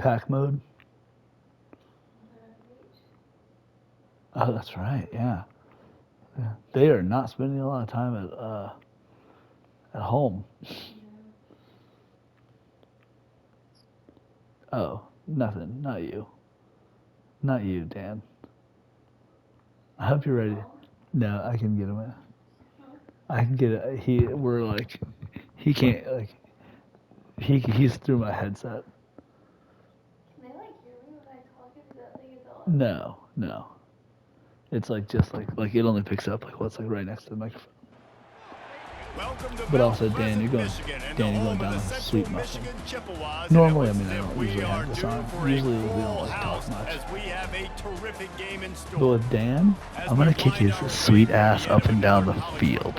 pack mode. Oh, that's right. Yeah. They are not spending a lot of time at home. Oh, nothing. Not you. Not you, Dan. I hope you're ready. No, I can get him. I can get it. We're like, he can't like. He's through my headset. Can they like hear me when I talk? Is that thing is on? No, no. It's like just like it only picks up like what's like right next to the microphone. But also, Dan, you're going down like a sweet muffin. Normally, I mean, I don't usually have this on. Usually, we don't like talk much. But with Dan, I'm gonna kick his sweet ass up and down the field.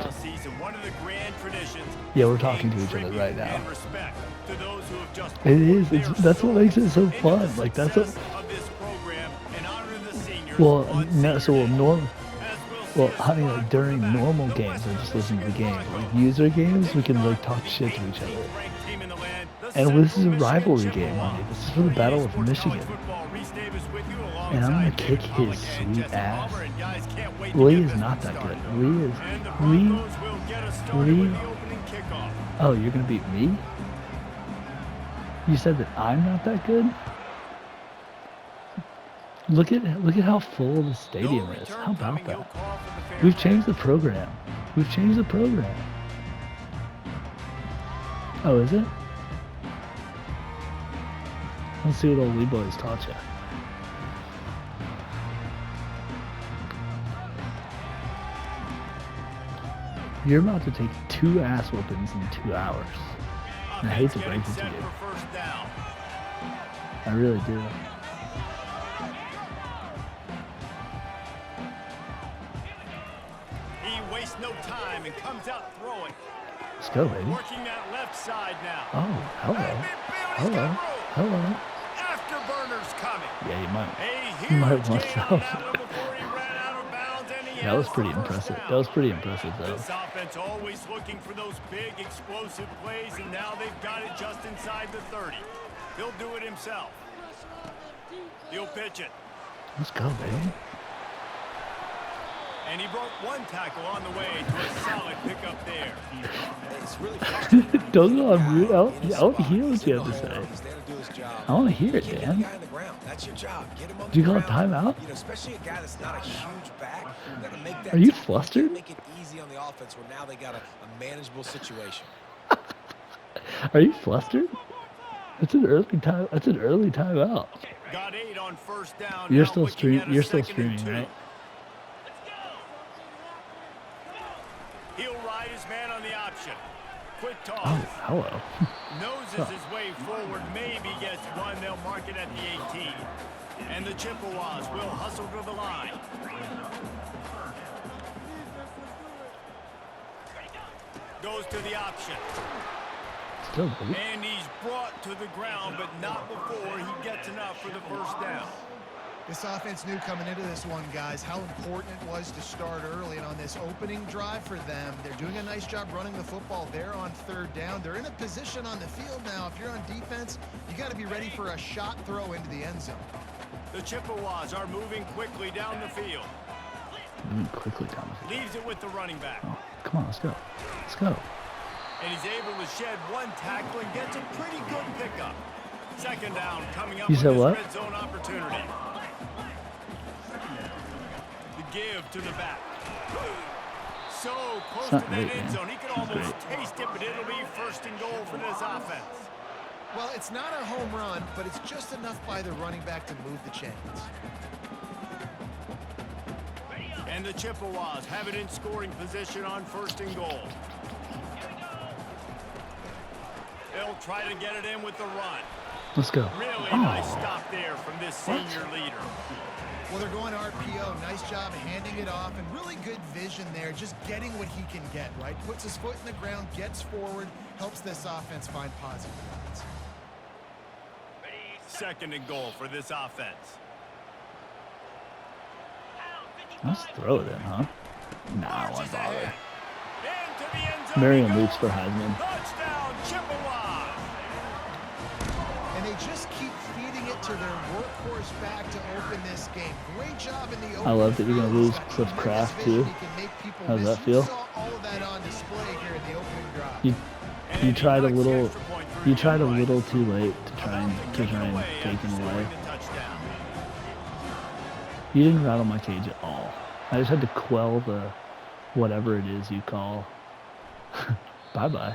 Yeah, we're talking to each other right now. It is. That's what makes it so fun. Like that's what. Well, no. So well, I mean, like during normal games, I just listen to the game. Like user games, we can like talk shit to each other. And this is a rivalry game, honey. This is for the Battle of Michigan. And I'm gonna kick his sweet ass. Lee is not that good. Lee. Oh, you're gonna beat me? You said that I'm not that good? Look at how full the stadium is. How about that? We've changed the program. We've changed the program. Oh, is it? Let's see what old Lee Boys taught you. You're about to take 2 ass whoopings in 2 hours. And I hate to break it to you. I really do. No time and comes out throwing. Let's go, baby. Working that left side now. Oh, hello. Afterburners coming. Yeah, you might want to. That was pretty impressive. Though. This offense always looking for those big explosive plays, and now they've got it just inside the 30. He'll do it himself. He'll pitch it. Let's go, baby. And he broke one tackle on the way to a solid pickup there. Don't go on mute. I want to hear what you have to say. I want to hear it, Dan. Do you call a timeout? Are you flustered? Are you flustered? That's an early time. That's an early timeout. Got 8 on first down. You're still streaming, right? He'll ride his man on the option. Quick toss. Oh, hello. Noses his way forward. Maybe gets one. They'll mark it at the 18. And the Chippewas will hustle to the line. Goes to the option. Still, baby. And he's brought to the ground, but not before he gets enough for the first down. This offense knew coming into this one, guys, how important it was to start early. And on this opening drive for them, they're doing a nice job running the football there on 3rd down. They're in a position on the field now. If you're on defense, you got to be ready for a shot throw into the end zone. The Chippewas are moving quickly down the field. Leaves it with the running back. Oh, come on, let's go. Let's go. And he's able to shed one tackle and gets a pretty good pickup. 2nd down coming up with this red zone opportunity. Give to the back. So close to that end zone. He can almost taste it, but it'll be 1st and goal for this offense. Well, it's not a home run, but it's just enough by the running back to move the chains. And the Chippewas have it in scoring position on 1st and goal. They'll try to get it in with the run. Let's go. Really nice stop there from this senior leader. Well, they're going RPO. Nice job handing it off, and really good vision there, just getting what he can get, right? Puts his foot in the ground, gets forward, helps this offense find positive points. 2nd and goal for this offense. Let's throw it in, huh? Nah, I won't bother. Marion leaps for Heisman. Touchdown, Chippewas! And they just keep feeding get to their workhorse back to open this game. Great job in the I love that you're gonna lose He's got Cliff tremendous Kraft vision. too. He can make people How does miss. that You feel? saw all of that on display here in the opening drive. You And you he tried a knocks the little extra point through you tried a right. little too late to try About and to take kick it away him after away. scoring the touchdown. You didn't rattle my cage at all. I just had to quell the whatever it is you call bye-bye.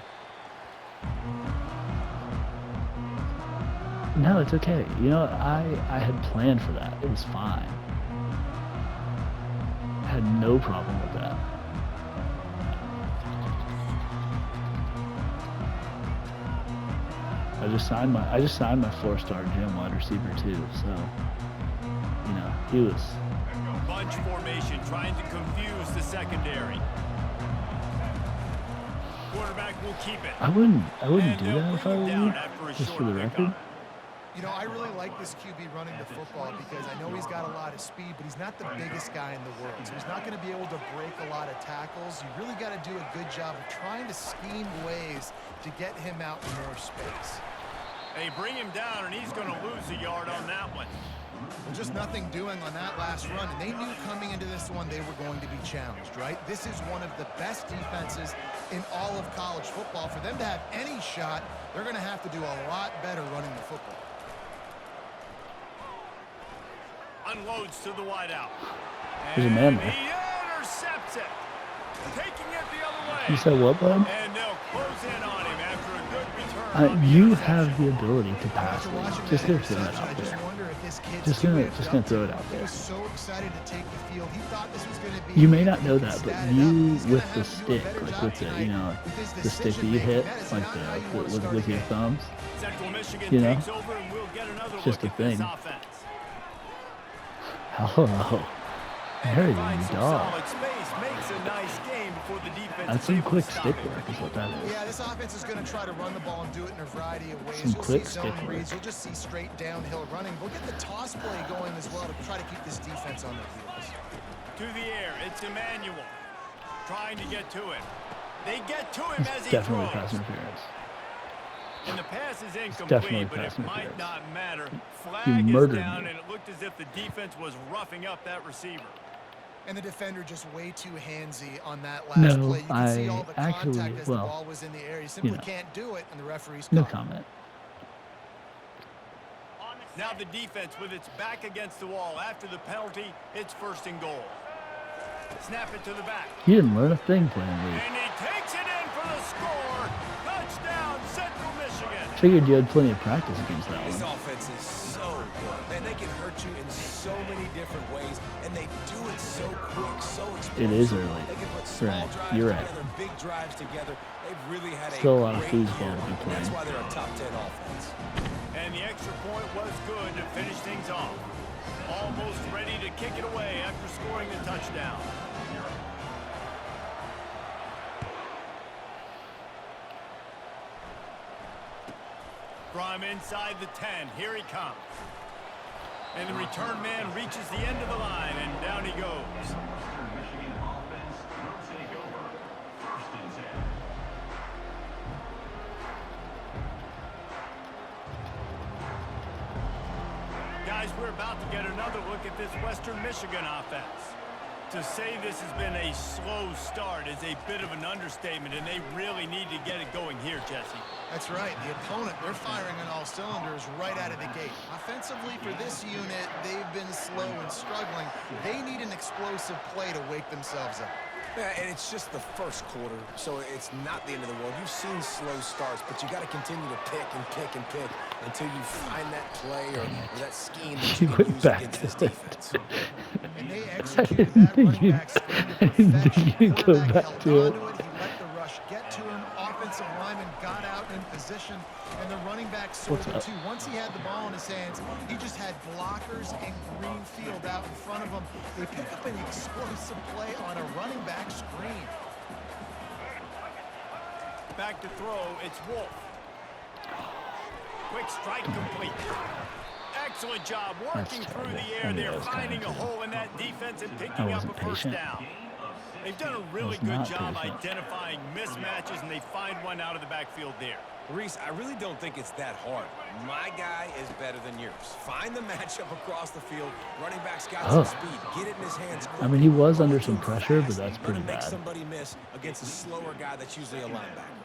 No, it's okay. You know, I had planned for that. It was fine. I had no problem with that. I just signed my 4-star gym wide receiver too, so you know, he was Bunch formation trying to confuse the secondary. Quarterback will keep it. I wouldn't And do they'll that if I bring him were down you, after a just for short the record. pickup. You know, I really like this QB running the football because I know he's got a lot of speed, but he's not the biggest guy in the world. So he's not going to be able to break a lot of tackles. You really got to do a good job of trying to scheme ways to get him out in more space. They bring him down, and he's going to lose a yard on that one. Well, just nothing doing on that last run, and they knew coming into this one they were going to be challenged, right? This is one of the best defenses in all of college football. For them to have any shot, they're going to have to do a lot better running the football. Unloads to the wideout. There's a man And there. he intercepts it. Taking it the other way. You said what, bud? And they'll close in on him after a good return. on the You interception. have the ability to pass After it. watching Just that gonna throw that interception, out I just there. wonder if this kid's Just too gonna amped up throw it to out He there. was so excited to take the field. He thought this was going to be. You may not know that, but ecstatic you up. He's gonna with the have to do a stick, better like job with the tonight you know with his the stick that you decision-making. hit, That is like not how you wanna with start a your game. thumbs. Central Michigan You know? takes over, and we'll get another It's just look a at this thing. offense. Hello. There you Finds some dog. solid space, makes a nice game before the defense That's is some able to quick stop stick it. work is what that is. Yeah, this offense is going to try to run the ball and do it in a variety of ways. Some You'll quick see zone stick reads. work. You'll just see straight downhill running. We'll get the toss play going as well to try to keep this defense on their heels. To the air, it's Emmanuel trying to get to it. They get to him as he Definitely throws. pass interference. And the pass is definitely incomplete, but it pass might interference. not matter. You Flag is murdered down, me. and it looked as if the defense was roughing up that receiver. And the defender just way too handsy on that last No, play. You can see all the actually- contact as the well, ball was in the air. You simply know. can't do it, and the referee's No caught. comment. Now the defense with its back against the wall. After the penalty, it's 1st and goal. Snap it to the back. You didn't learn a thing playing league. And he takes it in for the score. Touchdown, Central Michigan. Figured you had plenty of practice against that This one. offense is so good. Man, they can hurt you in so many different ways, and they do it so quick, so explosive. It is early. They can put small Right, drives you're right. together, big drives together. They've really had Still a lot of great foosball year. to be That's playing. why they're a top 10 offense. And the extra point was good to finish things off. Almost ready to kick it away after scoring the touchdown. From inside the 10, here he comes. And the return man reaches the end of the line, and down he goes. Guys, we're about to get another look at this Western Michigan offense. To say this has been a slow start is a bit of an understatement, and they really need to get it going here, Jesse. That's right. The opponent, they're firing on all cylinders right out of the gate. Offensively, for this unit, they've been slow and struggling. They need an explosive play to wake themselves up. Yeah, and it's just the first quarter, so it's not the end of the world. You've seen slow starts, but you got to continue to pick and pick and pick until you find that play or that scheme that you You can went use back against to this it. defense. And they I executed didn't that think running you- back screen to I didn't think perfection. you'd go Quarterback back held to on it. to it. He let the rush get to him. Offensive lineman got out in position, and the running back What's sorted up? too. Once he had the ball in his hands, he just had blockers and green field out in front of him. They pick up an explosive play on a running back screen. Back to throw, it's Wolf. Quick strike complete. Excellent job working through terrible. the I air knew there, that was finding a coming. hole in that defense and I picking up a wasn't first patient. down. They've done a really That's good not job patient. identifying mismatches, and they find one out of the backfield there. Reese, I really don't think it's that hard. My guy is better than yours. Find the matchup across the field. Running back's got some speed. Get it in his hands quickly. I mean, he was Throw under it to some him pressure, but fast. that's Let pretty him make bad. somebody miss against a slower guy that's usually a linebacker.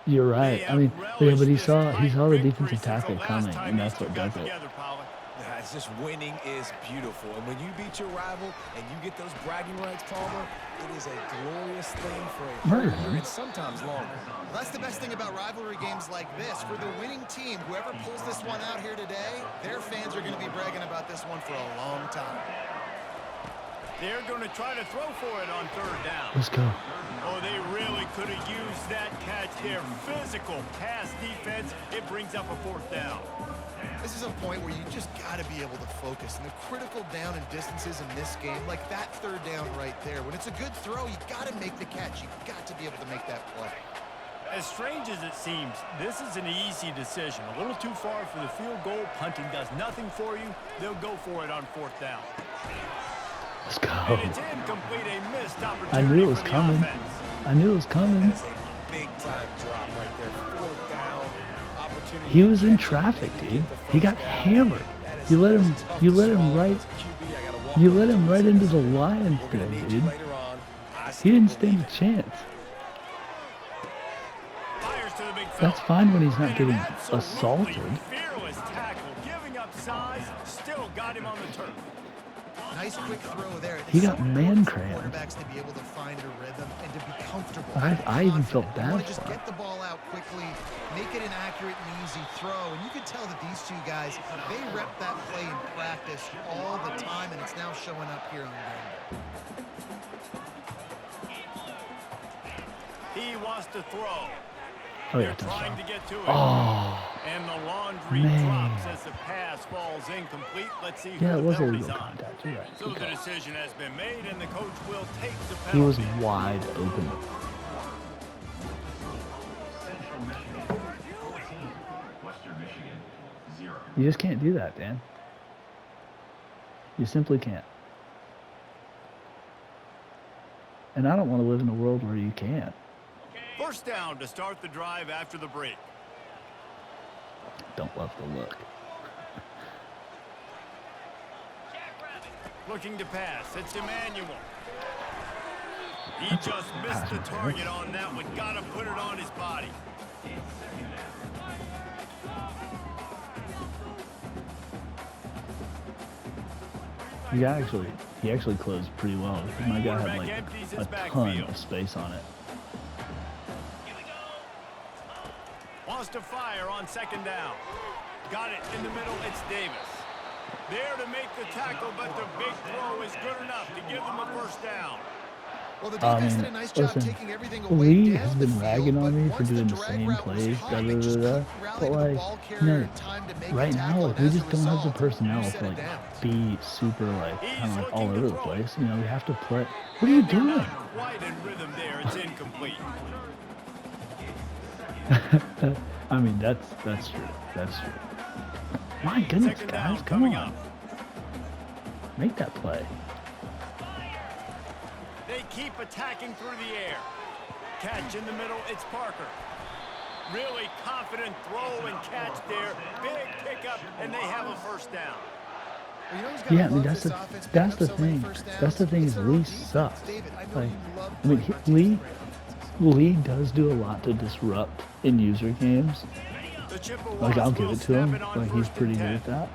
You're right. I mean, yeah, but he saw the victory defensive since the tackle last coming, time and these that's two what got does it. together, Pollard. Yeah, it's just winning is beautiful. And when you beat your rival and you get those bragging rights, Palmer, it is a glorious thing for a whole Murder year him. and sometimes longer. Well, that's the best thing about rivalry games like this. For the winning team, whoever pulls this one out here today, their fans are going to be bragging about this one for a long time. They're going to try to throw for it on third down. Let's go. Oh, they really could have used that catch there. Physical pass defense. It brings up a fourth down. This is a point where you just got to be able to focus. And the critical down and distances in this game, like that third down right there, when it's a good throw, you got to make the catch. You got to be able to make that play. As strange as it seems, this is an easy decision. A little too far for the field goal. Punting does nothing for you. They'll go for it on fourth down. Let's go. And it's incomplete, a missed opportunity I knew it was for the coming. offense. I knew it was coming. That's a big-time drop right there. Fourth down opportunity. He was in traffic, dude. He got hammered. You let him right into the Lions thing, dude. He didn't stand a chance. Fires to the big fella. That's fine when he's not And getting an absolutely assaulted. fearless tackle, giving up size, still got him on the turf. Nice quick throw there. He got man for crammed. quarterbacks to be able to find a rhythm and to be comfortable. I even felt You bad want to just for him. get the ball out quickly, make it an accurate and easy throw. And you can tell that these two guys, they rep that play in practice all the time, and it's now showing up here on game. He wants to throw. Oh yeah, They're trying touchdown. to get to it. Oh, And the laundry man. drops as the pass falls incomplete. Let's see yeah, who it the was penalty's illegal on. contact. You're right. So Good the call. decision has been made, and the coach will take the He was penalty. wide open. You just can't do that, Dan. You simply can't. And I don't want to live in a world where you can't. First down to start the drive after the break. Don't love the look. Looking to pass. It's Emmanuel. He That's a just missed pass the interference. target on that one. Got to put it on his body. He actually closed pretty well. My guy had like Empties a his ton backfield. of space on it. Wants to fire on second down. Got it in the middle. It's Davis. There to make the tackle, but the big throw is good enough to give them a first down. Well, the defense did a nice job Listen, taking everything away Lee down has the been field, ragging but on me for once doing the drag same route was plays, caught, they just da-da-da-da. couldn't rally But the like, ball carrier no, in time to make right the tackle, now, and we as a just don't have the result, personnel you to set it like down. be super like He's kind of like all looking to over the throw it. place. You know, we have to play. What are you They're doing? not quite in rhythm there. It's incomplete. I mean, that's true. That's true. My goodness, Second guys, down come coming on, up. make that play. They keep attacking through the air. Catch in the middle. It's Parker. Really confident throw and catch there. Big pickup, and they have a first down. Well, you know who's gotta Yeah, I mean love that's this the offense, that's picking the up so many thing. first That's the downs? thing It's is their Lee own defense. sucks. David, I know Like, you love I mean, playing Lee great offenses. Lee does do a lot to disrupt in user games. The Chippewas Like I'll give will it to snap him. it on Like he's first pretty and good 10. at that.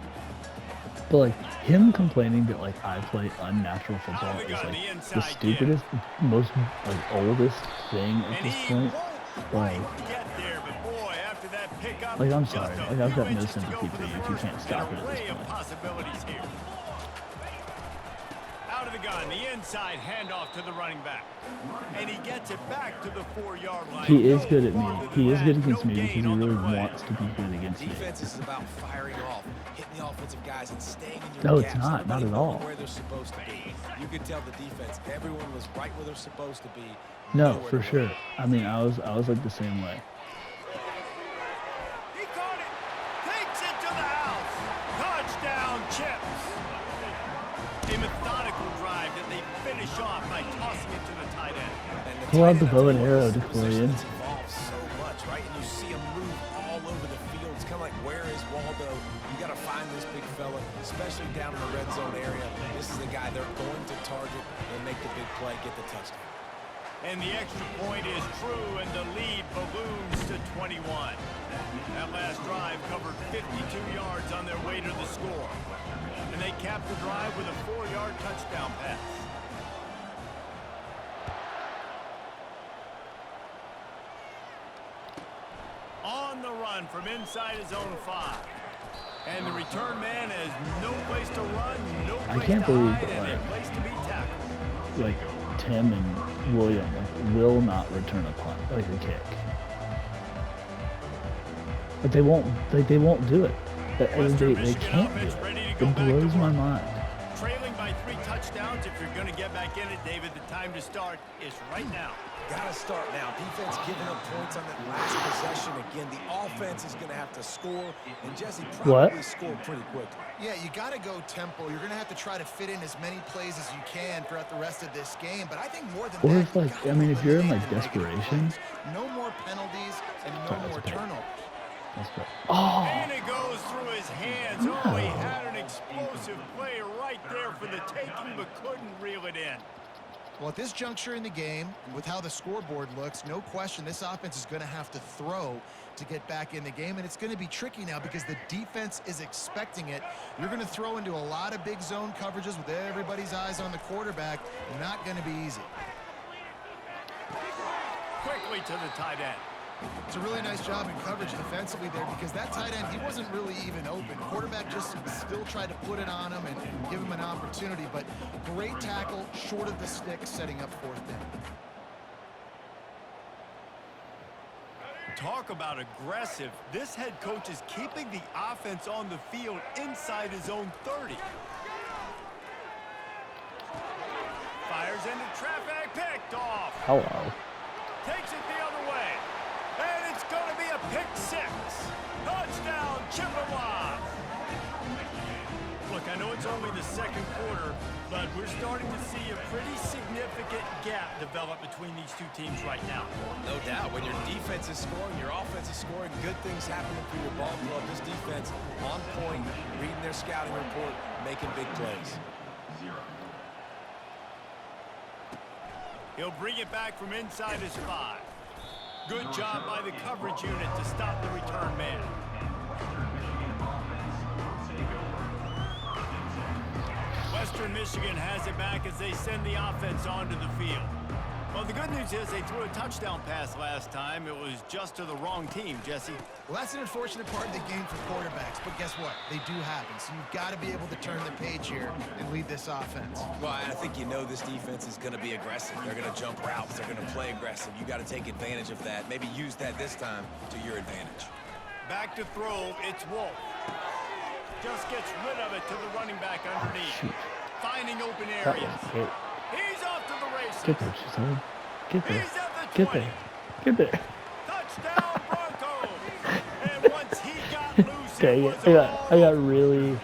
But like him complaining that like I play unnatural football Out of the is gun, like the the inside stupidest, most like oldest thing at And this he point. won't Like, quite get there, but boy, after that pickup, Like, I'm just sorry. a Like, I've few got no inches to go sympathy for for the you if you first. can't stop An it at this array of point. possibilities here. Out of the gun, the inside handoff to the running back. And he gets it back to the 4-yard line. He is No good at farther me. than He is that. good against No me because he gain on the really play. wants to be good against me. Defense is about firing off, hitting the offensive guys, and staying in your No, it's gaps. not. Not Everybody at knowing all. where they're supposed to be. You could tell the defense, everyone was right where they're supposed to be. No, nowhere for to sure. run. I mean, I was like the same way. He caught it. Takes it to the house. Touchdown, Chips. A methodical drive that they finish shot by tossing it to the tight end. Pull out the bow and arrow, DeCorian. It's evolved so much, right? And you see him move all over the field. It's kind of like, where is Waldo? You got to find this big fella, especially down in the red zone area. This is the guy they're going to target and make the big play, get the touchdown. And the extra point is true, and the lead balloons to 21. That last drive covered 52 yards on their way to the score. And they capped the drive with a 4-yard touchdown pass. On the run from inside his own 5. And the return man has no place to run, no place can't to believe hide, that, and a place to be tackled. Like Tim and William will not return a punt, like a kick. But they won't do it. They can't do it. It blows my mind. Trailing by 3 touchdowns. If you're going to get back in it, David, the time to start is right now. Got to start now. Defense giving up points on that last possession. Again, the offense is going to have to score, and Jesse probably scored pretty quickly. Yeah, you got to go tempo. You're going to have to try to fit in as many plays as you can throughout the rest of this game. But I think more than Or that, if, like, I mean, if you're in, like, desperation. No more penalties and no more turnovers. Oh, And it goes through his hands. Oh, he had an explosive play right there for the taking, but couldn't reel it in. Well, at this juncture in the game, with how the scoreboard looks, no question this offense is going to have to throw to get back in the game, and it's going to be tricky now because the defense is expecting it. You're going to throw into a lot of big zone coverages with everybody's eyes on the quarterback. Not going to be easy. Quickly to the tight end. It's a really nice job in coverage defensively there because that tight end, he wasn't really even open. Quarterback just still tried to put it on him and give him an opportunity, but great tackle, short of the stick, setting up 4th down. Talk about aggressive. This head coach is keeping the offense on the field inside his own 30. Fires into traffic, picked off. hello. Takes it the other way. And it's going to be a pick 6. Touchdown, Chippewa. Look, I know it's only the second quarter, but we're starting to see a pretty significant gap develop between these two teams right now. No doubt. When your defense is scoring, your offense is scoring, good things happening for your ball club. This defense on point, reading their scouting report, making big plays. He'll bring it back from inside his 5. Good job by the coverage unit to stop the return man. Western Michigan has it back as they send the offense onto the field. Well, the good news is they threw a touchdown pass last time. It was just to the wrong team, Jesse. Well, that's an unfortunate part of the game for quarterbacks, but guess what? They do happen, so you've got to be able to turn the page here and lead this offense. Well, I think you know this defense is going to be aggressive. They're going to jump routes. They're going to play aggressive. You got to take advantage of that. Maybe use that this time to your advantage. Back to throw, it's Wolf. Just gets rid of it to the running back underneath. Finding open areas. He's off to the races. Get there, Giselle. Get there. He's at the Get 20. there. Get there. Touchdown, Broncos. And once he got loose, Dang it. I got really...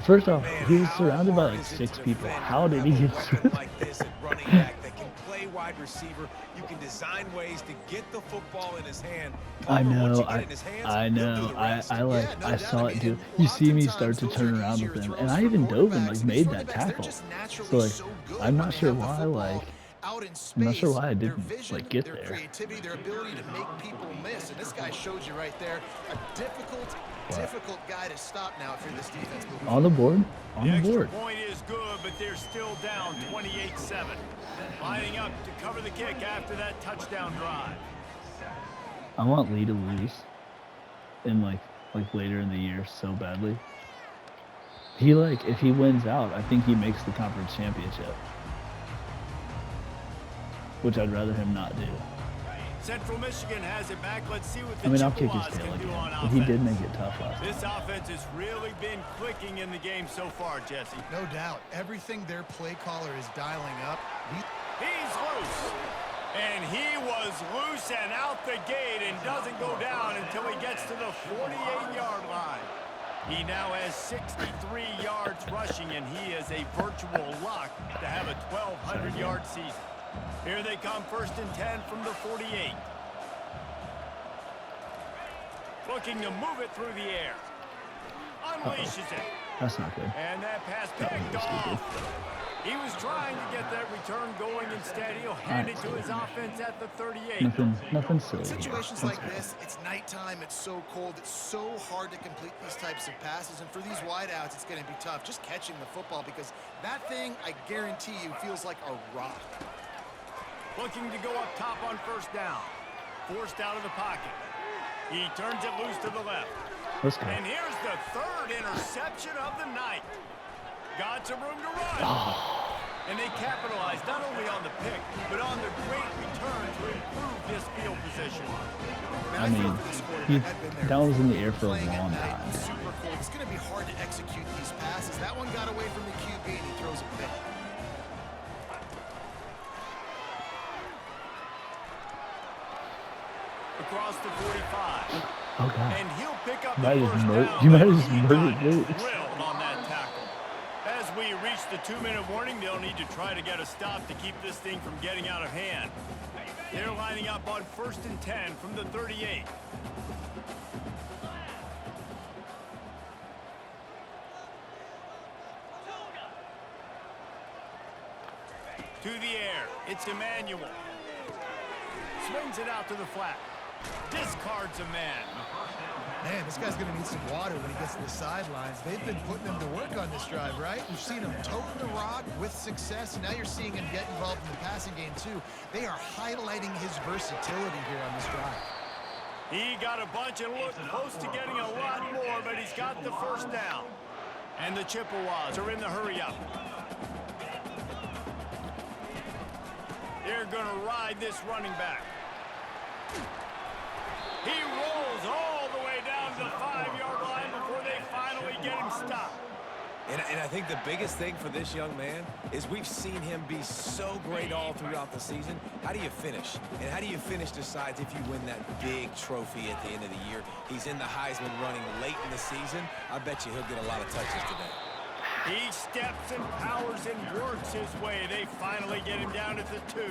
First off, he was surrounded by like 6 people. How did he get through? Like this at running back that can play wide receiver. You can design ways to get the football in his hand. I know, I saw it do. You see me start to turn around with him, and I even dove and like made that tackle. So like, I'm not sure why I didn't like get their there. creativity, their ability to make people miss, and this guy shows you right there a difficult guy to stop now if you're this defense. On the board, on The the board. extra point is good, but they're still down 28-7. Lining up to cover the kick after that touchdown drive. I want Lee to lose, in like later in the year so badly. If he wins out, I think he makes the conference championship, which I'd rather him not do. Central Michigan has it back. Let's see what the I mean, I'll kick his Chippewas tail can do again, on but he did offense. make it tough last time. This offense has really been clicking in the game so far, Jesse. No doubt. Everything their play caller is dialing up. He's loose. And he was loose and out the gate and doesn't go down until he gets to the 48-yard line. He now has 63 yards rushing, and he is a virtual lock to have a 1,200-yard season. Here they come, 1st and 10 from the 48. Looking to move it through the air. Unleashes it. That's not good. And that pass That picked was off. He was trying to get that return going. Instead, he'll hand it to his offense at the 38. Nothing silly here. Situations That's like good. this, it's nighttime, it's so cold, it's so hard to complete these types of passes, and for these wideouts, it's going to be tough just catching the football because that thing, I guarantee you, feels like a rock. Looking to go up top on 1st down. Forced out of the pocket. He turns it loose to the left. Let's go. And here's the 3rd interception of the night. Got some room to run. And they capitalized not only on the pick, but on the great return to improve his field position. I mean, that was in the air for a long time. Super cool. It's going to be hard to execute these passes. That one got away from the QB and he throws a pick. Across the 45. Oh god. And he'll pick up You the might have first just down. you might have but just he murdered got Luke. drilled on that tackle. As we reach the 2-minute warning, they'll need to try to get a stop to keep this thing from getting out of hand. They're lining up on 1st and 10 from the 38. To the air, it's Emmanuel. Swings it out to the flat. Discards a man. Man, this guy's going to need some water when he gets to the sidelines. They've been putting him to work on this drive, right? We've seen him toting the rock with success, and now you're seeing him get involved in the passing game, too. They are highlighting his versatility here on this drive. He got a bunch and looked close to getting a lot more, but he's got the 1st down. And the Chippewas are in the hurry-up. They're going to ride this running back. He rolls all the way down to the 5-yard line before they finally get him stopped. And I think the biggest thing for this young man is we've seen him be so great all throughout the season. How do you finish? And how do you finish decides if you win that big trophy at the end of the year. He's in the Heisman running late in the season. I bet you he'll get a lot of touches today. He steps and powers and works his way. They finally get him down at the 2.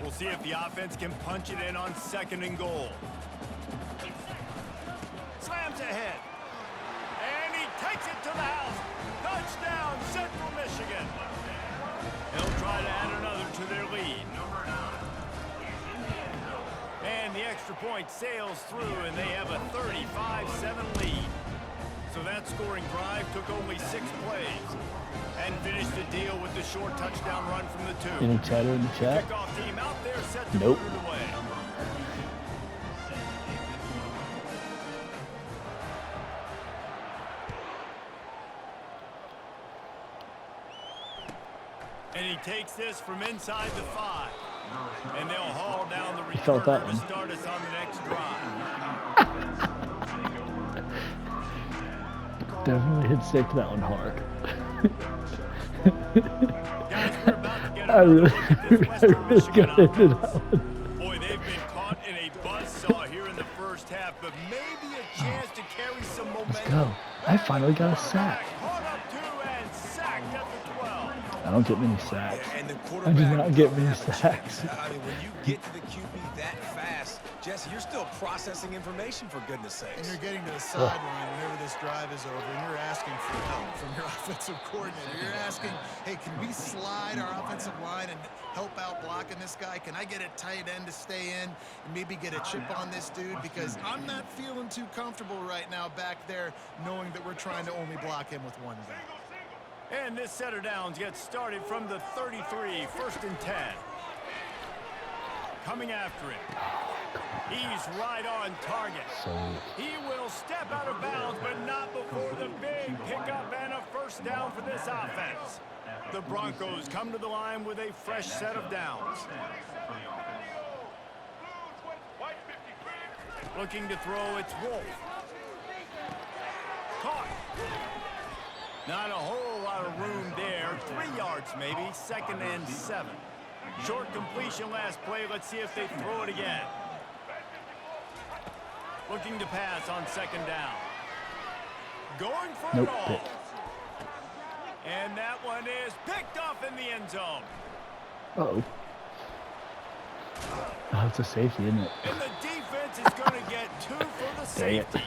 We'll see if the offense can punch it in on 2nd and goal. Slams ahead. And he takes it to the house. Touchdown, Central Michigan. They'll try to add another to their lead. And the extra point sails through, and they have a 35-7 lead. So that scoring drive took only 6 plays and finished the deal with the short touchdown run from the 2. Any chatter in the chat? Kickoff team out there set to Nope. put it away. And he takes this from inside the 5. And they'll haul down the felt that returner to one. start us on the next drive. Definitely hit sick to that one hard. Guys, we're about to get I another really, look at this I Western really Michigan got into offense. that one. Boy, they've been caught in a buzzsaw here in the 1st half, but maybe a chance to carry some momentum. Let's go. I finally got a sack. Caught up 2 and sacked at the 12. I don't get many sacks. And the I quarterback do not get many doesn't have a sacks. chance. I mean, when you get to the QB that fast, Jesse, you're still processing information, for goodness And sakes. you're getting to the sideline whenever this drive is over, and you're asking for help from your offensive coordinator. You're asking, hey, can we slide our offensive line and help out blocking this guy? Can I get a tight end to stay in and maybe get a chip on this dude? Because I'm not feeling too comfortable right now back there knowing that we're trying to only block him with one guy. And this set of downs gets started from the 33, 1st and 10. Coming after it. He's right on target. So He will step out of bounds, but not before the big pickup and a 1st down for this offense. The Broncos come to the line with a fresh set of downs. Looking to throw, it's Wolf. Caught. Not a whole lot of room there. 3 yards maybe, 2nd and 7. Short completion last play. Let's see if they throw it again. Looking to pass on second down. Going for Nope. it all. And that one is picked off in the end zone. Uh-oh. Oh, it's a safety, isn't it? And the defense is going to get 2 for the Dang it. safety.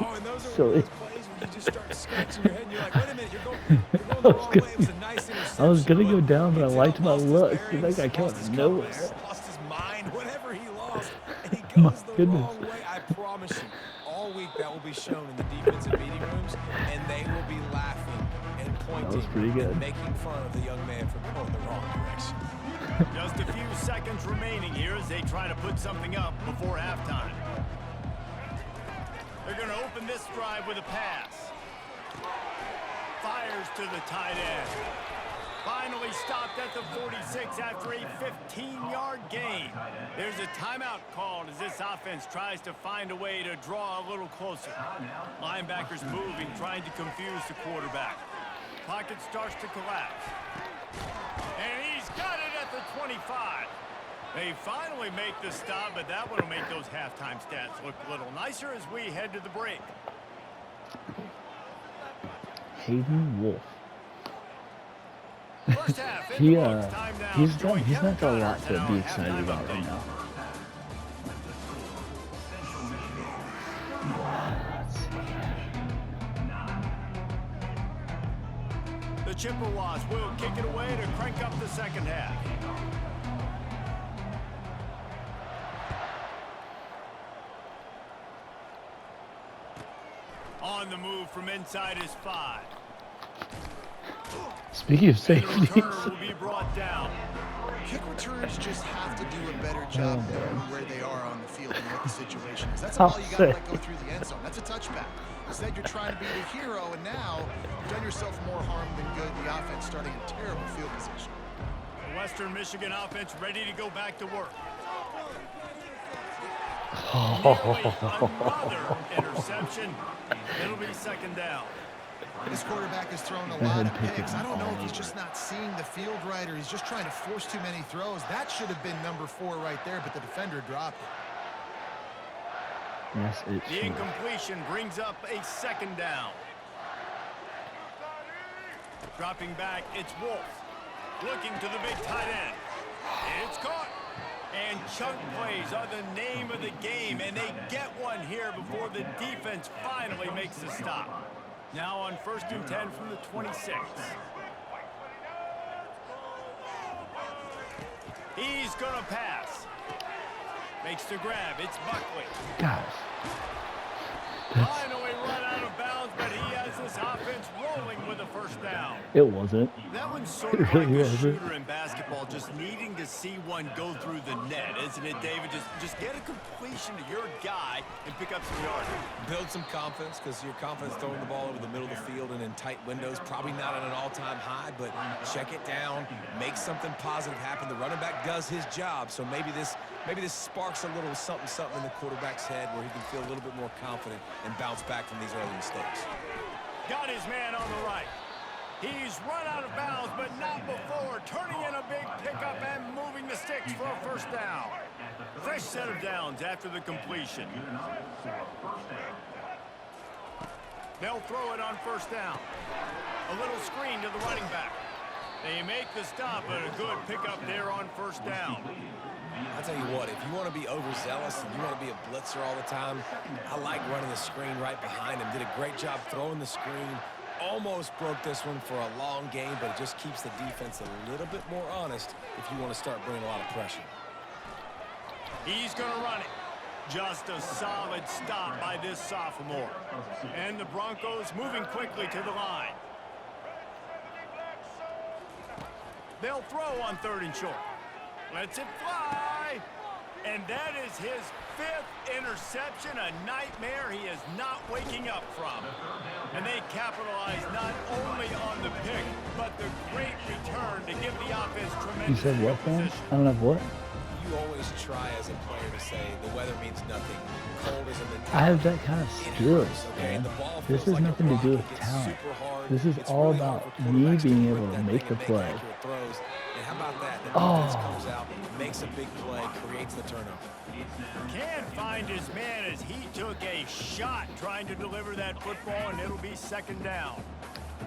Oh, and those are Silly. one of those plays where you just start scratching your head and you're like, wait a minute, you're going the I wrong was way. gonna- It was a nice interception. I was gonna go but down, but I he liked my lost his luck. bearings, That guy came lost out his of compass, nowhere. lost his mind, whatever he lost. And he My goes the goodness. wrong way. I promise you, all week that will be shown in the defensive meeting rooms, and they will be laughing and pointing pretty good. and making fun of the young man for going the wrong direction. Just a few seconds remaining here as they try to put something up before halftime. They're going to open this drive with a pass. Fires to the tight end. Finally stopped at the 46 after a 15-yard gain. There's a timeout called as this offense tries to find a way to draw a little closer. Linebackers moving, trying to confuse the quarterback. Pocket starts to collapse. And he's got it at the 25. They finally make the stop, but that one will make those halftime stats look a little nicer as we head to the break. Hayden Wolf. First half in He the books. Time now. he's Join not Kevin got a lot Connors to in be our excited halftime about right update. now. Let's see. The Chippewas will kick it away to crank up the second half. On the move from inside his 5. Speaking of The safeties, returner will be brought down. Kick returners just have to do a better job knowing where they are on the field and what the situation is. That's a I'll ball you got to say. let go through the end zone. That's a touchback. Instead, you're trying to be the hero, and now you've done yourself more harm than good. The offense starting in terrible field position. The Western Michigan offense ready to go back to work. Nearly another interception. It'll be second down. This quarterback has thrown a Go lot ahead, of pick it picks. I don't know if all he's over. just not seeing the field right or he's just trying to force too many throws. That should have been number 4 right there, but the defender dropped it. yes, it The should. incompletion brings up a second down. Dropping back, it's Wolf. Looking to the big tight end. It's caught. And chunk plays are the name of the game, and they get one here before the defense finally makes the stop. Now on 1st and 10 from the 26. He's going to pass. Makes the grab. It's Buckley. Gosh. That's, Finally run out of bounds, but he has this offense rolling with a first down. it wasn't. That one's sort of It really like a wasn't. shooter in basketball, just needing to see one go through the net, isn't it, David? Just get a completion to your guy and pick up some yards. Build some confidence, because your confidence throwing the ball over the middle of the field and in tight windows, probably not at an all-time high, but check it down, make something positive happen. The running back does his job, so maybe this sparks a little something in the quarterback's head where he can feel a little bit more confident and bounce back from these early mistakes. Got his man on the right. He's run out of bounds, but not before. Turning in a big pickup and moving the sticks for a first down. Fresh set of downs after the completion. They'll throw it on first down. A little screen to the running back. They make the stop, but a good pickup there on first down. I'll tell you what, if you want to be overzealous and you want to be a blitzer all the time, I like running the screen right behind him. Did a great job throwing the screen. Almost broke this one for a long game, but it just keeps the defense a little bit more honest if you want to start bringing a lot of pressure. He's going to run it. Just a solid stop by this sophomore. And the Broncos moving quickly to the line. They'll throw on 3rd and short. Lets it fly. And that is his 5th interception, a nightmare he is not waking up from. And they capitalize not only on the pick, but the great return to give the offense You tremendous said field what, man? position. I don't have what? You always try as a player to say the weather means nothing. Cold is a mentality. I have that kind of It skill, hurts, okay? man. The ball This feels has like a nothing to rock. do It with gets talent. super hard. This is It's all really hard about for me quarterbacks to being rip able to that make thing the and play. accurate throws. It How about that? The Oh. defense comes out, makes a big play, creates the turnover. Can't find his man as he took a shot trying to deliver that football, and it'll be second down.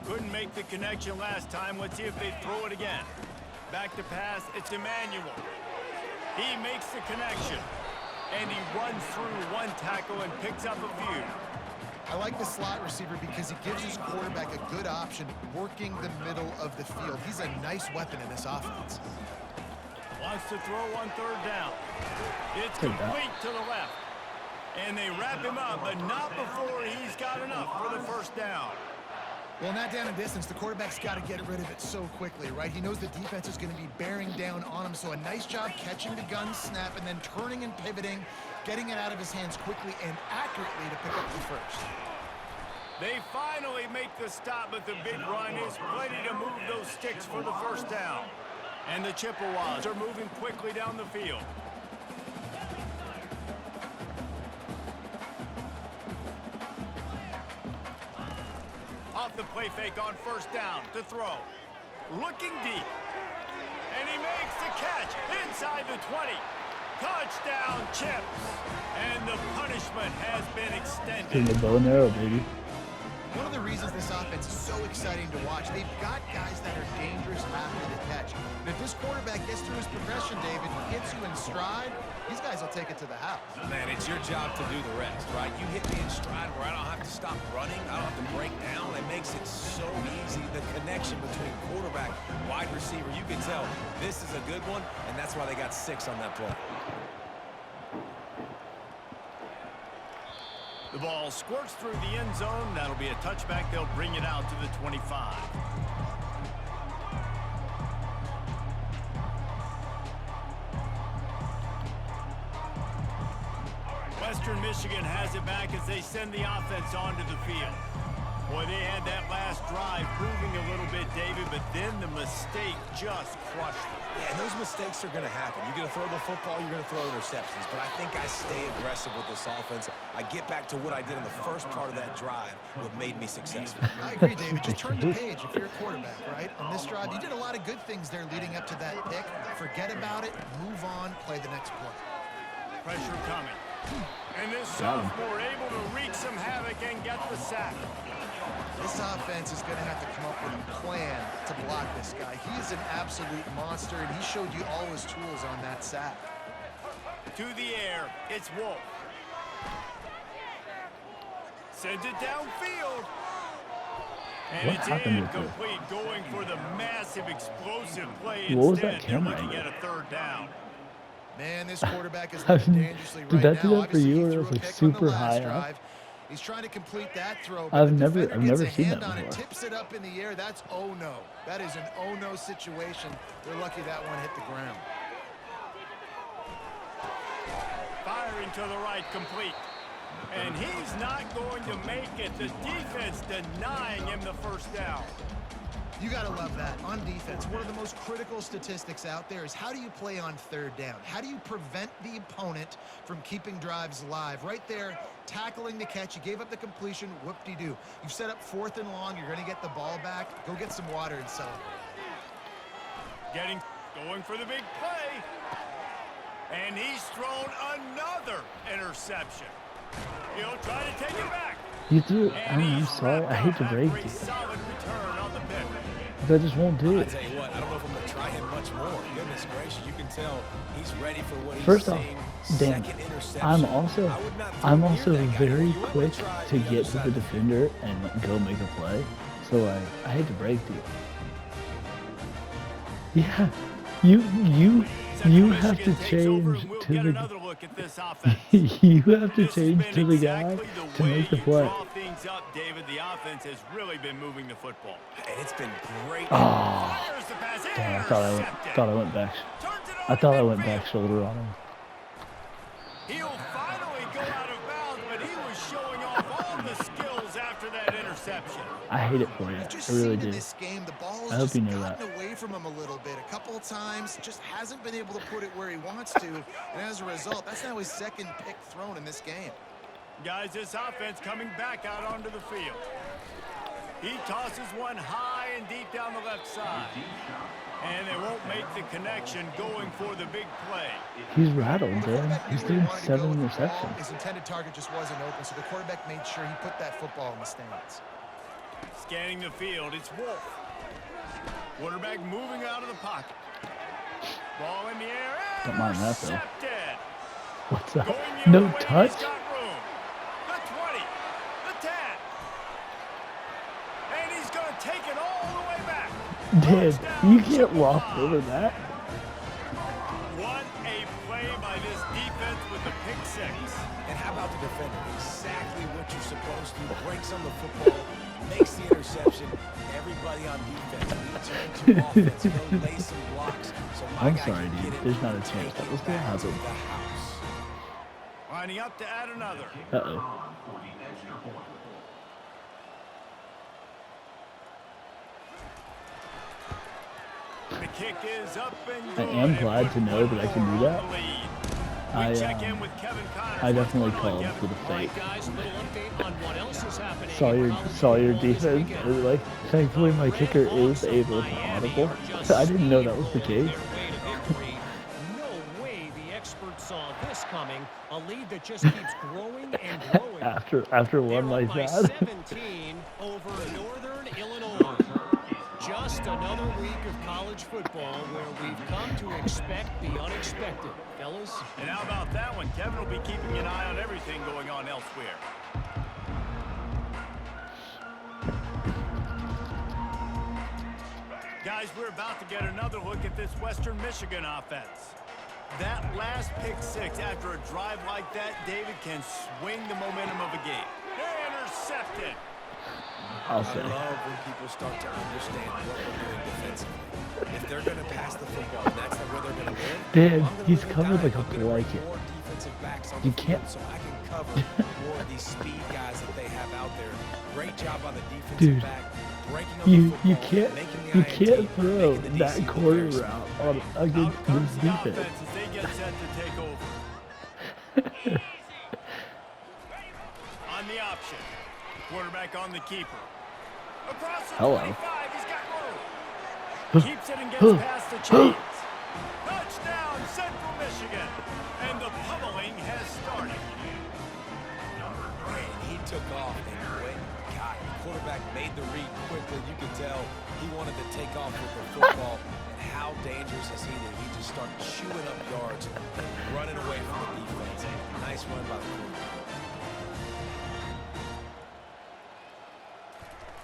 Couldn't make the connection last time. Let's see if they throw it again. Back to pass. It's Emmanuel. He makes the connection, and he runs through one tackle and picks up a few. I like the slot receiver because he gives his quarterback a good option working the middle of the field. He's a nice weapon in this offense. Wants to throw on third down. It's complete to the left. And they wrap him up, but not before he's got enough for the first down. Well, in that down and distance, the quarterback's got to get rid of it so quickly, right? He knows the defense is going to be bearing down on him, so a nice job catching the gun snap and then turning and pivoting, getting it out of his hands quickly and accurately to pick up the first. They finally make the stop, but the big run is plenty to move those sticks for the first down. And the Chippewas are moving quickly down the field. Off the play fake on first down to throw. Looking deep. And he makes the catch inside the 20. Touchdown, Chips. And the punishment has been extended. In the bow and arrow, baby. One of the reasons this offense is so exciting to watch, they've got guys that are dangerous after the catch. And if this quarterback gets through his progression, David, hits you in stride, these guys will take it to the house. Man, it's your job to do the rest, right? You hit me in stride where I don't have to stop running. I don't have to break down. It makes it so easy. The connection between quarterback, wide receiver, you can tell this is a good one, and that's why they got 6 on that play. The ball squirts through the end zone. That'll be a touchback. They'll bring it out to the 25. Western Michigan has it back as they send the offense onto the field. Boy, they had that last drive moving a little bit, David, but then the mistake just crushed them. Yeah, and those mistakes are going to happen. You're going to throw the football, you're going to throw interceptions. But I think I stay aggressive with this offense. I get back to what I did in the first part of that drive, what made me successful. I agree, David. Just turn the page if you're a quarterback, right? On this drive, you did a lot of good things there leading up to that pick. Forget about it, move on, play the next play. Pressure coming. And this sophomore able to wreak some havoc and get the sack. This offense is going to have to come up with a plan to block this guy. He is an absolute monster, and he showed you all his tools on that sack. To the air, it's Wolf. Sends it downfield. And What it's happened with incomplete, going for the massive explosive play What was that instead. They're camera looking angle? at a third down. Man, this quarterback is looking dangerously Did right that do now. that for Obviously, you, he or threw it was, a like, pick on super the last high up? drive. He's trying to complete that throw, but I've the never defender gets a seen hand that on it, before. tips it up in the air. That's oh no. That is an oh no situation. They're lucky that one hit the ground. Firing to the right, complete. And he's not going to make it. The defense denying him the first down. You got to love that. On defense, one of the most critical statistics out there is how do you play on third down? How do you prevent the opponent from keeping drives alive? Right there, tackling the catch. You gave up the completion. Whoop-de-doo. You've set up 4th and long. You're going to get the ball back. Go get some water and celebrate. Going for the big play. And he's thrown another interception. He'll try to take it back. You threw it. And I'm he's sorry. wrapped I up hate to after break a it. solid return on the pick. But I just won't do I it. tell you what, I don't know if I'm going to try him much more. Goodness gracious, you can tell he's ready for what he's First off, seeing. Dan, Second interception. I'm I would not throw also near that guy. very You want quick try to the other get to side the of defender and go make a play. So I hate to break to you. Yeah, you have to change to the Look at this offense. you have to This has change been to the guy exactly to way make the you play. draw things up, David. The offense has really been moving the football. And it's been great. Oh, Fires the pass, damn, I intercepted. thought I went back. Turns it I over thought I midfield. went back shoulder on him. He'll finally go out of bounds, but he was showing off all the skills after that interception. I hate it for you. I've just I really seen in do. this game, the ball I has hope just you knew gotten that. away from him a little bit. A couple of times, just hasn't been able to put it where he wants to. And as a result, that's now his 2nd pick thrown in this game. Guys, this offense coming back out onto the field. He tosses one high and deep down the left side. And they won't make the connection going for the big play. He's rattled, The man. quarterback He's knew doing where he wanted to go 7 with the ball. receptions. His intended target just wasn't open, so the quarterback made sure he put that football in the stands. Scanning the field, it's Wolf. Quarterback moving out of the pocket. Ball in the air. Don't mind that, though. Intercepted. What's that? Going the No other way, touch? He's got room. The 20, the 10. And he's going to take it all the way back. Dude, Touchdown, you can't walk Chippewa. over that. What a play by this defense with the pick six. And how about the defender? Exactly what you're supposed to. Breaks on the football, makes the interception. Everybody on defense needs to offense. Go lay some blocks. So my I'm guy sorry, can dude. get it There's not a and chance take that it was gonna back to happen. the house. Lining up to add another. Uh-oh. The kick is up and I good. am and glad put to know one that I can more do on that. the lead. I, We check in with Kevin Connors. I What's definitely going on, called Kevin? for the All right, fake. guys, a little update on what else is happening. Saw in your college football this defense. weekend. Like, thankfully my The kicker Red is Hawks of able to Miami audible. are just I didn't know that was the steamrolling case. their way to victory. No way the experts saw this coming. A lead that just keeps growing and growing. After one They're like up by that. 17 over Northern Illinois. Just another week of college football where we've come to expect the unexpected. Fellas, And how about that one? Kevin will be keeping an eye on everything going on elsewhere. Guys, we're about to get another look at this Western Michigan offense. That last pick six after a drive like that, David, can swing the momentum of a game. They're intercepted. I'll I say. love when people start to understand what we're doing defensively. If they're going to pass the football, and that's where they're going to win. Dude, I'm gonna he's live and covered die. like a I'm gonna bring blanket. more defensive backs on You the can't- field so I can cover more of these speed guys that they have out there. Great job on the defensive Dude, back, breaking on the You football, making the you INT, can't throw making the that DC look corner very route smart. on against Out comes this the defense. offense as they get set to take over. On the option. Quarterback on the keeper. Across the Hello. 25, he's got room. Keeps it and gets past the chains. Touchdown, Central Michigan. And the pummeling has started. Man, he took off and went. God, the quarterback made the read quickly. You could tell he wanted to take off with the football. And how dangerous is he that he just started chewing up yards and running away from the defense. Nice run by the quarterback.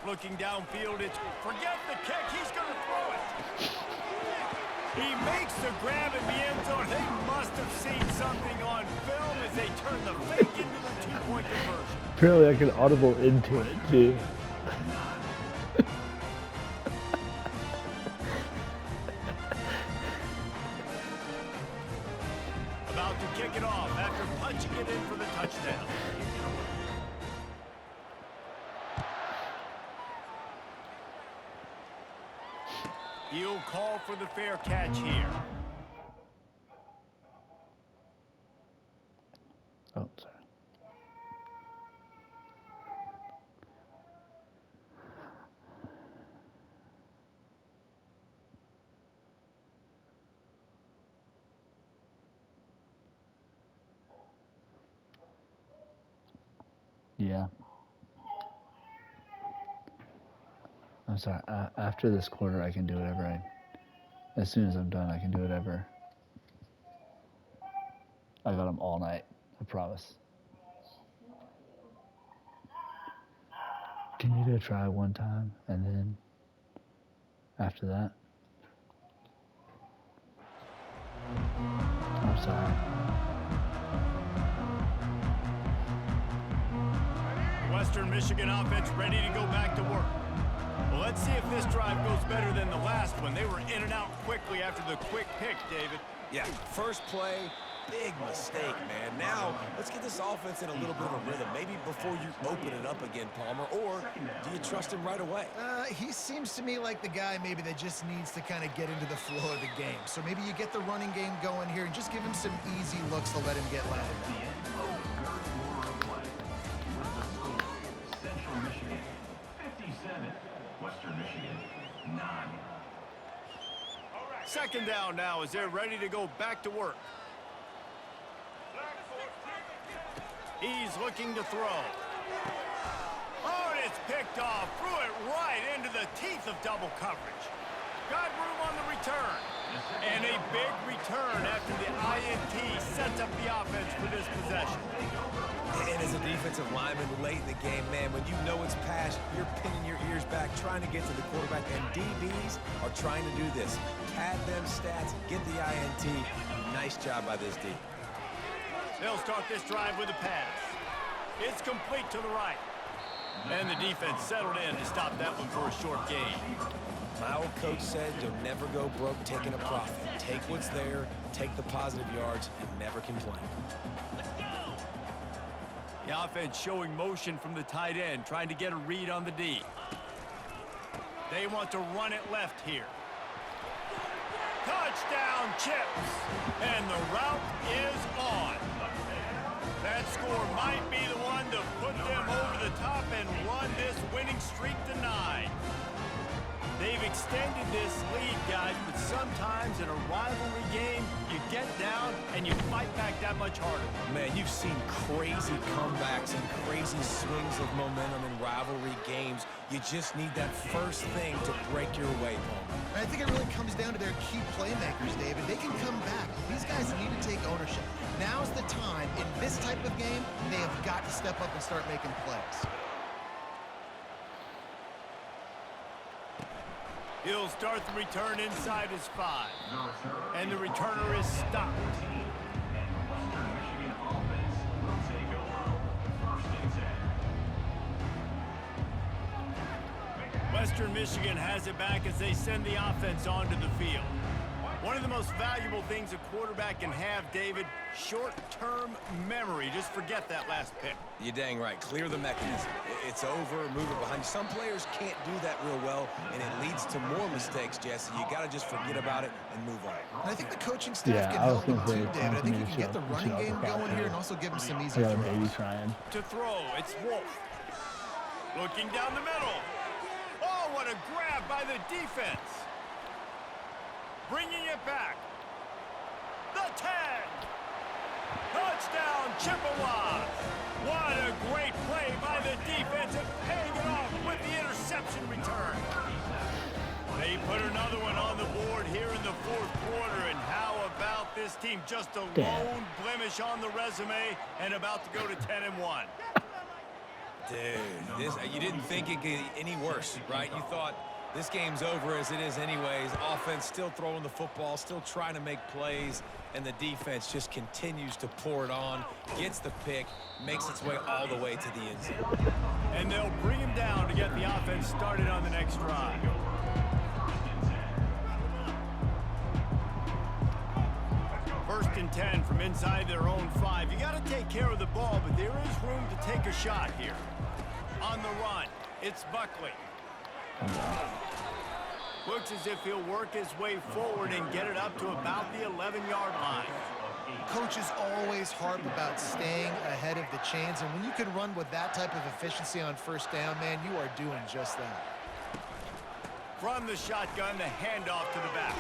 Looking downfield, it's forget the kick. He's going to throw it. He makes the grab in the end zone. They must have seen something on film as they turn the fake into the two-point conversion. Apparently I can audible into it too. About to kick it off after punching it in for the touchdown. He'll call for the fair catch here. Oh, sorry. Yeah. I'm sorry. After this quarter, I can do whatever as soon as I'm done, I can do whatever. I got them all night. I promise. Can you go try one time and then after that? I'm sorry. Western Michigan offense ready to go back to work. Well, let's see if this drive goes better than the last one. They were in and out quickly after the quick pick, David. Yeah, first play, big mistake, man. Now, let's get this offense in a little bit of a rhythm. Maybe before you open it up again, Palmer, or do you trust him right away? He seems to me like the guy maybe that just needs to kind of get into the flow of the game. So maybe you get the running game going here and just give him some easy looks to let him get landed. Central Michigan, 57. Western Michigan, 9. Second down now as they're ready to go back to work. He's looking to throw. Oh, and it's picked off. Threw it right into the teeth of double coverage. Got room on the return. And a big return after the INT sets up the offense for this possession. And as a defensive lineman late in the game, man, when you know it's pass, you're pinning your ears back, trying to get to the quarterback, and DBs are trying to do this. Pad them stats, get the INT. Nice job by this D. They'll start this drive with a pass. It's complete to the right. And the defense settled in to stop that one for a short gain. My old coach said you'll never go broke taking a profit. Take what's there, take the positive yards, and never complain. The offense showing motion from the tight end, trying to get a read on the D. They want to run it left here. Touchdown Chips! And the route is on. That score might be the one to put them over the top and run this winning streak to 9. They've extended this lead, guys, but sometimes in a rivalry game, you get down and you fight back that much harder. Man, you've seen crazy comebacks and crazy swings of momentum in rivalry games. You just need that first thing to break your way home. And I think it really comes down to their key playmakers, David. They can come back. These guys need to take ownership. Now's the time. In this type of game, they have got to step up and start making plays. He'll start the return inside his 5. And the returner is stopped. Western Michigan has it back as they send the offense onto the field. One of the most valuable things a quarterback can have, David, short-term memory. Just forget that last pick. You're dang right. Clear the mechanism. It's over, move it behind you. Some players can't do that real well, and it leads to more mistakes, Jesse. You got to just forget about it and move on. And I think the coaching staff can help them too, David. I think you can get the running game going here and also give them some easy throws. Maybe trying. To throw, it's Wolf. Looking down the middle. Oh, what a grab by the defense. Bringing it back. The 10. Touchdown, Chippewas. What a great play by the defense and paying it off with the interception return. They put another one on the board here in the fourth quarter. And how about this team? Just a lone blemish on the resume and about to go to 10-1. Dude, you didn't think it could get any worse, right? You thought this game's over as it is anyways. Offense still throwing the football, still trying to make plays, and the defense just continues to pour it on, gets the pick, makes its way all the way to the end zone. And they'll bring him down to get the offense started on the next drive. First and 10 from inside their own 5. You got to take care of the ball, but there is room to take a shot here. On the run, it's Buckley. Looks as if he'll work his way forward and get it up to about the 11-yard line. Coaches always harp about staying ahead of the chains, and when you can run with that type of efficiency on first down, man, you are doing just that. From the shotgun, the handoff to the back.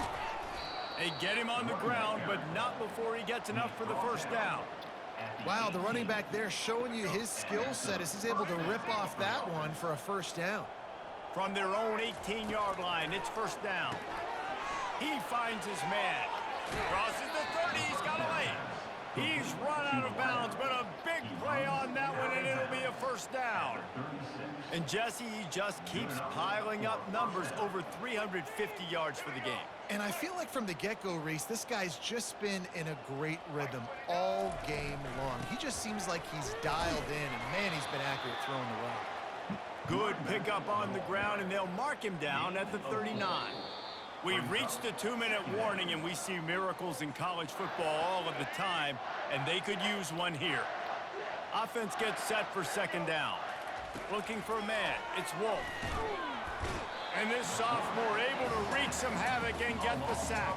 They get him on the ground, but not before he gets enough for the first down. Wow, the running back there showing you his skill set as he's able to rip off that one for a first down. From their own 18-yard line, it's first down. He finds his man. Crosses the 30, he's got a lane. He's run out of bounds, but a big play on that one, and it'll be a first down. And Jesse, he just keeps piling up numbers, over 350 yards for the game. And I feel like from the get-go, Reese, this guy's just been in a great rhythm all game long. He just seems like he's dialed in, and man, he's been accurate throwing the rock. Good pickup on the ground, and they'll mark him down at the 39. We've reached the 2-minute warning, and we see miracles in college football all of the time, and they could use one here. Offense gets set for second down. Looking for a man. It's Wolf. And this sophomore able to wreak some havoc and get the sack.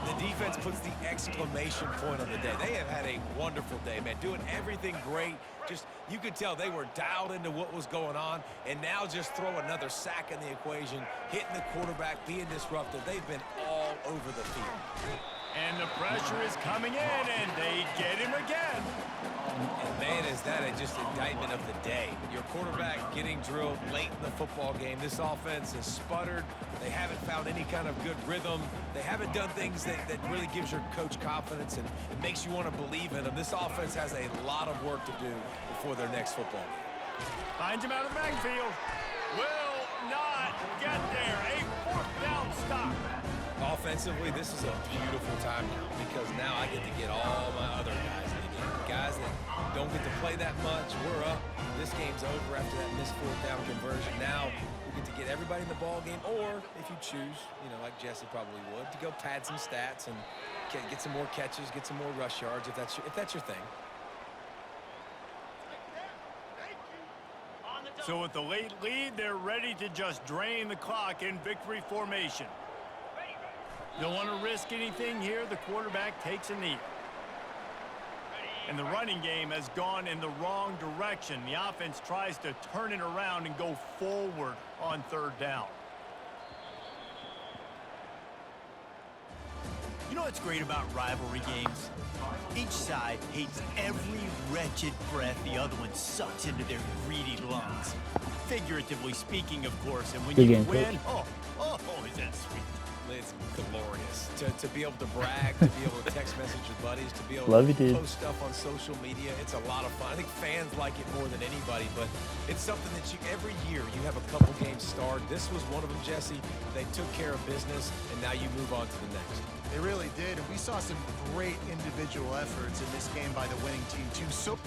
The defense puts the exclamation point on the day. They have had a wonderful day, man. Doing everything great. Just, you could tell they were dialed into what was going on. And now just throw another sack in the equation, hitting the quarterback, being disruptive. They've been all all over the field. And the pressure is coming in, and they get him again. And man, is that just indictment of the day. Your quarterback getting drilled late in the football game. This offense has sputtered. They haven't found any kind of good rhythm. They haven't done things that really gives your coach confidence and it makes you want to believe in them. This offense has a lot of work to do before their next football game. Finds him out of the backfield. Will not get there. A fourth down stop. Offensively, this is a beautiful time now because now I get to get all my other guys in the game. Guys that don't get to play that much, we're up. This game's over after that missed fourth down conversion. Now we get to get everybody in the ball game, or if you choose, you know, like Jesse probably would, to go pad some stats and get some more catches, get some more rush yards if that's your thing. So with the late lead, they're ready to just drain the clock in victory formation. Don't want to risk anything here. The quarterback takes a knee. And the running game has gone in the wrong direction. The offense tries to turn it around and go forward on third down. You know what's great about rivalry games? Each side hates every wretched breath the other one sucks into their greedy lungs. Figuratively speaking, of course, and when Good you game, win, Coach. is that sweet? It's glorious to be able to brag, to be able to text message your buddies, to be able Love you, to dude. post stuff on social media. It's a lot of fun. I think fans like it more than anybody, but it's something that every year you have a couple games starred. This was one of them, Jesse. They took care of business, and now you move on to the next. They really did, and we saw some great individual efforts in this game by the winning team, too. So